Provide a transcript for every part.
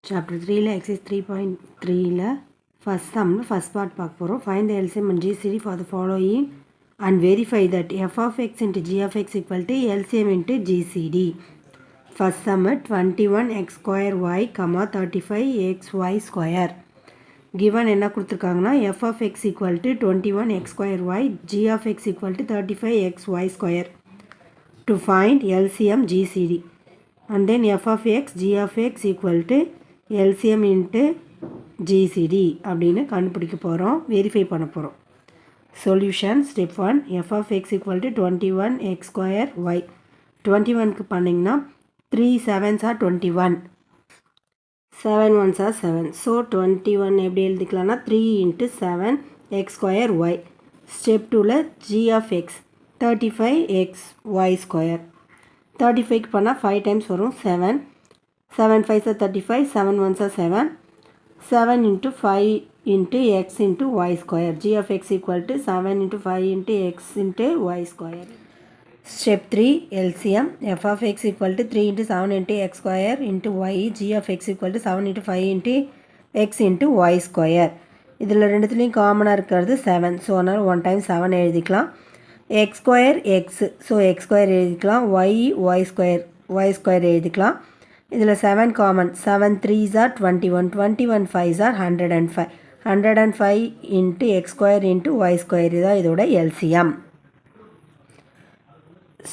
Chapter 3 exercise 3.3 first sum first part பார்க்க போறோம். Find the LCM and GCD for the following and verify that f of x into g of x equal to LCM into GCD. First sum 21x square y, 35xy square. Given என்ன கொடுத்திருக்காங்கன்னா f of x equal to 21x square y, g of x equal to 35xy square. To find LCM GCD. And then f of x, g of x equal to LCM into GCD அப்படின்னு கண்டுபிடிக்க போகிறோம், verify பண்ண போகிறோம். Solution step 1, f of x equal to 21x square y. 21க்கு பண்ணிங்கன்னா 3 7s are 21, 7 1s are 7. So 21 எப்படி எழுதிக்கலாம்னா 3 into 7 x square y. Step 2ல் g of x 35xy square. 35க்கு பண்ணால் 5 times வரும் 7, 7 5s are 35, 7 1s are 7, 7 into 5 into x into y square. G of x equal to 7 into 5 into x into y square. Step 3 LCM. F of x equal to 3 into 7 into x square into y. G of x equal to 7 into 5 into x into y square. இதில் ரெண்டுத்துலேயும் காமனாக இருக்கிறது 7. So அதனால் 1 times 7 எழுதிக்கலாம். x square x. So x square எழுதிக்கலாம். y square எழுதிக்கலாம். இதில் 7 common. 7 3s are 21, 21 5s are 105. 105 into x square into y square தான் இதோட LCM.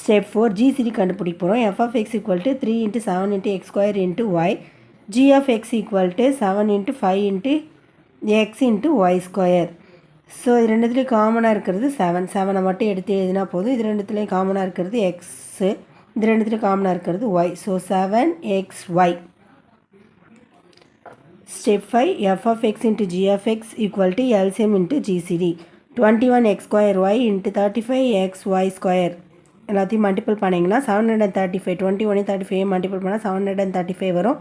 ஸ்டெப் 4 GCD கண்டுபிடிக்க போகிறோம். f of x equal to 3 into 7 into x square into y. g of x equal to 7 into 5 into x into y square. So இது ரெண்டுத்துலேயும் காமனாக இருக்கிறது 7. 7 மட்டும் எடுத்து எழுதினா போதும். இது ரெண்டுத்துலேயும் காமனாக இருக்கிறது எக்ஸு, இது ரெண்டுத்துலேயும் காமனாக இருக்கிறது y. So 7xy. Step 5 f of x into g of x equal to LCM into GCD. 21x square y into 35xy square. எல்லாத்தையும் மல்டிபிள் பண்ணிங்கன்னா 735. 21 35 மல்டிபிள் பண்ணால் 735 வரும்.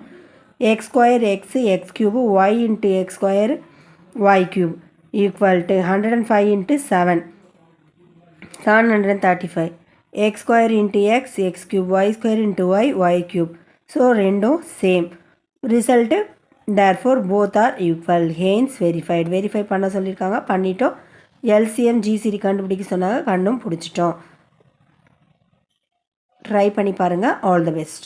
x square x x cube y into x square y cube equal to 105 into 7, 735. x square into x x cube, y square into y y cube. So ரெண்டும் same. Result therefore both are equal. hence verified. Verify பண்ண சொல்லியிருக்காங்க, பண்ணிட்டோம். LCM GCD கண்டுபிடிக்க சொன்னாங்க, கண்டும் பிடிச்சிட்டோம். Try பண்ணி பாருங்கள். All the best.